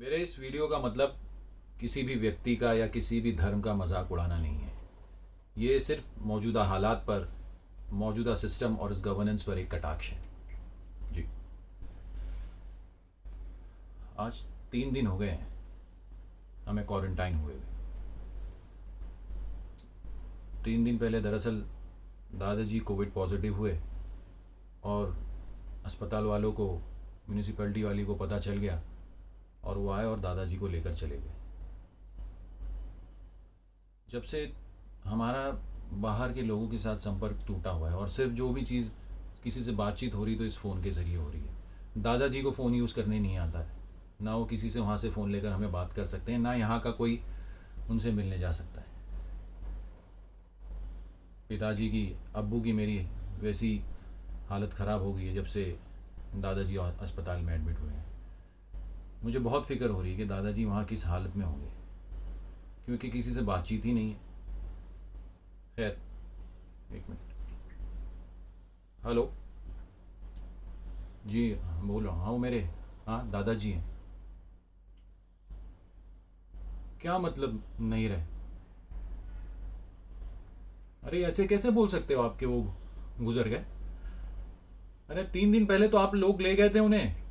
मेरे इस वीडियो का मतलब किसी भी व्यक्ति का या किसी भी धर्म का मजाक उड़ाना नहीं है। ये सिर्फ मौजूदा हालात पर, मौजूदा सिस्टम और इस गवर्नेंस पर एक कटाक्ष है। जी। आज 3 दिन हो गए हैं हमें क्वारंटाइन हुए हुए। 3 दिन पहले दरअसल दादाजी कोविड पॉजिटिव हुए और अस्पताल वालों को, म्यूनिसिपैलिटी वाली को पता चल गया और वो आए और दादाजी को लेकर चले गए। जब से हमारा बाहर के लोगों के साथ संपर्क टूटा हुआ है और सिर्फ जो भी चीज़ किसी से बातचीत हो रही तो इस फ़ोन के ज़रिए हो रही है। दादाजी को फ़ोन यूज़ करने नहीं आता है, ना वो किसी से वहाँ से फ़ोन लेकर हमें बात कर सकते हैं, ना यहाँ का कोई उनसे मिलने जा सकता है। पिताजी की, अब्बू की मेरी वैसी हालत ख़राब हो गई है जब से दादाजी अस्पताल में एडमिट हुए हैं। मुझे बहुत फ़िक्र हो रही है कि दादाजी वहाँ किस हालत में होंगे, क्योंकि किसी से बातचीत ही नहीं है। खैर, एक मिनट। हेलो जी, बोल रहा हूँ। हाँ, वो मेरे, हाँ दादाजी हैं। क्या मतलब नहीं रहे? अरे ऐसे कैसे बोल सकते हो आपके वो गुजर गए? अरे 3 दिन पहले तो आप लोग ले गए थे उन्हें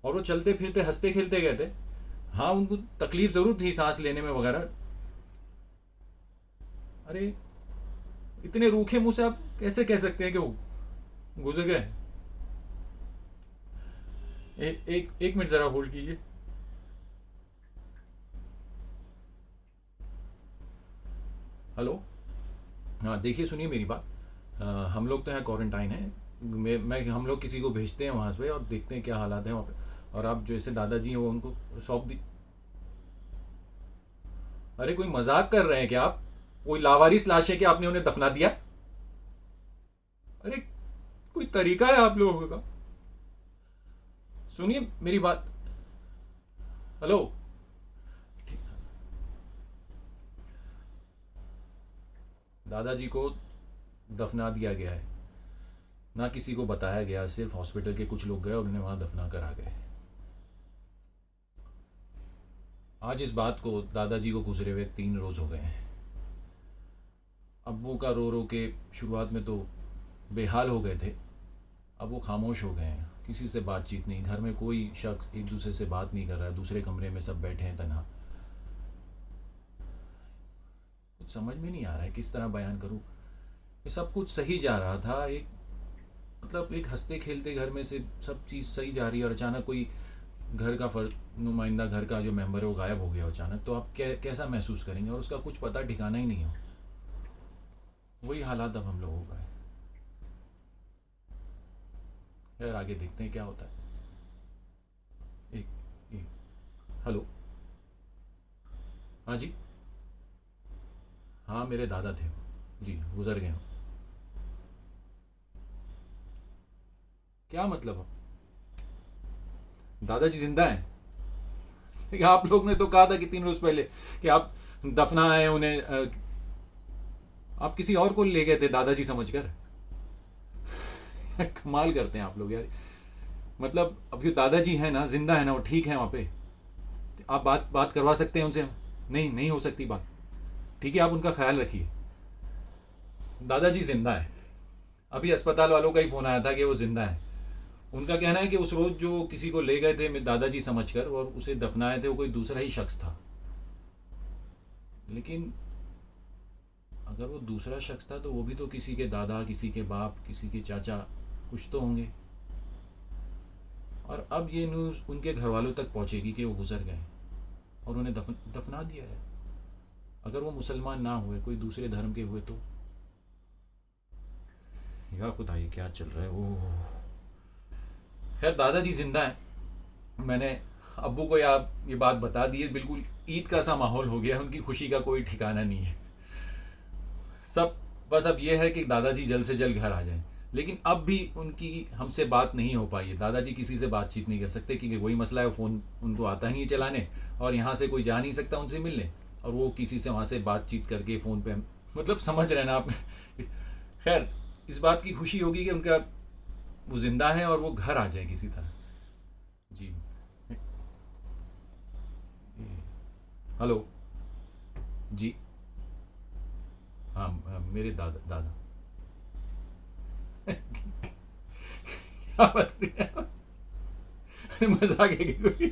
और वो चलते फिरते हंसते खेलते गए थे। हाँ, उनको तकलीफ ज़रूर थी सांस लेने में वगैरह। अरे इतने रूखे मुंह से आप कैसे कह सकते हैं कि वो गुजर गए? एक मिनट ज़रा होल्ड कीजिए। हेलो। हाँ देखिए, सुनिए मेरी बात। हम लोग तो यहाँ क्वारंटाइन हैं। मैं हम लोग किसी को भेजते हैं वहाँ पे और देखते हैं क्या हालात हैं वहाँ पे। और आप जैसे दादाजी हैं वो उनको सौंप दी। अरे कोई मजाक कर रहे हैं क्या आप? कोई लावारिस लाश है कि आपने उन्हें दफना दिया? अरे कोई तरीका है आप लोगों का? सुनिए मेरी बात। हेलो। दादाजी को दफना दिया गया है, ना किसी को बताया गया, सिर्फ हॉस्पिटल के कुछ लोग गए और उन्हें वहां दफना कर आ गए। आज इस बात को दादाजी को गुजरे हुए 3 रोज हो गए हैं। अब्बू का रो रो के शुरुआत में तो बेहाल हो गए थे, अब वो खामोश हो गए हैं। किसी से बातचीत नहीं, घर में कोई शख्स एक दूसरे से बात नहीं कर रहा है, दूसरे कमरे में सब बैठे हैं तन्हा। कुछ समझ में नहीं आ रहा है किस तरह बयान करूं। ये सब कुछ सही जा रहा था, एक मतलब एक हंसते खेलते घर में से सब चीज़ सही जा रही है और अचानक कोई घर का फर्द, नुमाइंदा घर का जो मेंबर है वो गायब हो गया अचानक, तो आप कैसा महसूस करेंगे? और उसका कुछ पता ठिकाना ही नहीं हो। वही हालात अब हम लोगों का है। खैर आगे देखते हैं क्या होता है। एक हेलो। हाँ जी। हाँ मेरे दादा थे वो। जी गुजर गए हो। क्या मतलब? दादाजी जिंदा हैं? आप लोग ने तो कहा था कि 3 रोज पहले कि आप दफना है उन्हें। आप किसी और को ले गए थे दादाजी समझकर। कमाल करते हैं आप लोग यार। मतलब अभी दादाजी हैं ना, जिंदा है ना, वो ठीक है वहाँ पे। आप बात बात करवा सकते हैं उनसे? नहीं, नहीं हो सकती बात। ठीक है, आप उनका ख्याल रखिए। दादाजी जिंदा है। अभी अस्पताल वालों का ही फोन आया था कि वो जिंदा है। उनका कहना है कि उस रोज जो किसी को ले गए थे मेरे दादाजी समझकर और उसे दफनाए थे, वो कोई दूसरा ही शख्स था। लेकिन अगर वो दूसरा शख्स था तो वो भी तो किसी के दादा, किसी के बाप, किसी के चाचा कुछ तो होंगे। और अब ये न्यूज़ उनके घर वालों तक पहुंचेगी कि वो गुजर गए और उन्हें दफना दिया है। अगर वो मुसलमान ना हुए, कोई दूसरे धर्म के हुए तो? या खुदा, ये क्या चल रहा है? ओह। खैर दादाजी जिंदा है। मैंने अब्बू को ये बात बता दी है। बिल्कुल ईद का सा माहौल हो गया है, उनकी खुशी का कोई ठिकाना नहीं है। सब बस अब यह है कि दादाजी जल्द से जल्द घर आ जाएं। लेकिन अब भी उनकी हमसे बात नहीं हो पाई है। दादाजी किसी से बातचीत नहीं कर सकते क्योंकि वही मसला है, फ़ोन उनको आता नहीं है चलाने और यहाँ से कोई जा नहीं सकता उनसे मिलने, और वो किसी से वहाँ से बातचीत करके फ़ोन पे, मतलब समझ रहे हैं ना आप। खैर इस बात की खुशी होगी कि उनका वो ज़िंदा है और वो घर आ जाए किसी तरह। जी। हेलो जी। हाँ मेरे दादा दादा क्या बता रहे हैं आप? अरे मजाक है कि कोई?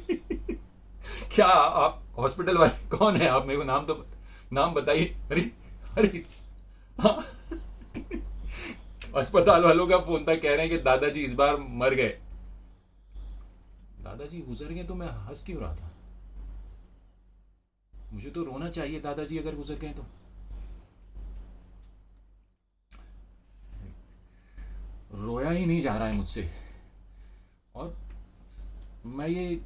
क्या आप हॉस्पिटल वाले कौन है आप? मेरे को नाम तो नाम बताइए। अरे अरे हाँ, अस्पताल वालों का फोन था, कह रहे हैं कि दादाजी इस बार मर गए। दादाजी गुजर गए तो मैं हंस क्यों रहा था? मुझे तो रोना चाहिए दादाजी अगर गुजर गए तो। रोया ही नहीं जा रहा है मुझसे। और मैं ये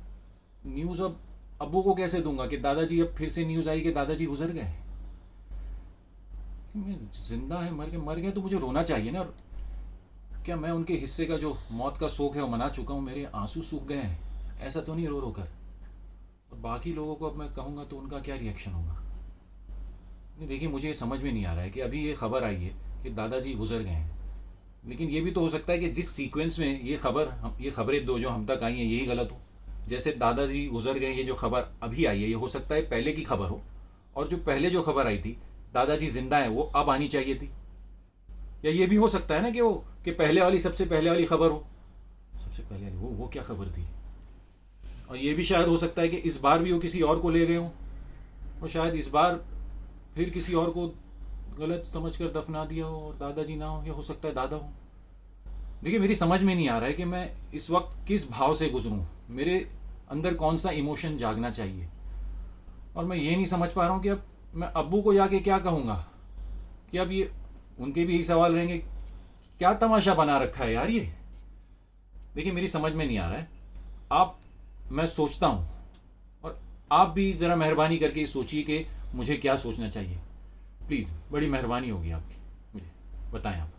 न्यूज़ अब अब्बू को कैसे दूंगा कि दादाजी, अब फिर से न्यूज़ आई कि दादाजी गुजर गए। मैं जिंदा है, मर गए तो मुझे रोना चाहिए ना। और क्या मैं उनके हिस्से का जो मौत का शोक है वो मना चुका हूँ? मेरे आंसू सूख गए हैं, ऐसा तो नहीं रो रो कर। और बाकी लोगों को अब मैं कहूँगा तो उनका क्या रिएक्शन होगा? नहीं देखिए, मुझे ये समझ में नहीं आ रहा है कि अभी ये खबर आई है कि दादाजी गुजर गए हैं, लेकिन ये भी तो हो सकता है कि जिस सीक्वेंस में ये खबरें दो जो हम तक आई हैं यही गलत हो। जैसे दादाजी गुजर गए, ये जो खबर अभी आई है ये हो सकता है पहले की खबर हो, और जो पहले जो खबर आई थी दादाजी जिंदा है वो अब आनी चाहिए थी। या ये भी हो सकता है ना कि पहले वाली, सबसे पहले वाली खबर हो। सबसे पहले वाली वो क्या खबर थी? और ये भी शायद हो सकता है कि इस बार भी वो किसी और को ले गए हों, और शायद इस बार फिर किसी और को गलत समझ कर दफना दिया हो और दादाजी ना हो, या हो सकता है दादा हो। देखिए, मेरी समझ में नहीं आ रहा है कि मैं इस वक्त किस भाव से गुजरूं, मेरे अंदर कौन सा इमोशन जागना चाहिए। और मैं ये नहीं समझ पा रहा हूँ कि अब मैं अब्बू को जाके क्या कहूँगा। कि अब ये उनके भी यही सवाल रहेंगे, क्या तमाशा बना रखा है यार ये। देखिए, मेरी समझ में नहीं आ रहा है। आप मैं सोचता हूँ, और आप भी ज़रा मेहरबानी करके सोचिए कि मुझे क्या सोचना चाहिए। प्लीज़, बड़ी मेहरबानी होगी आपकी, मुझे बताएं आप।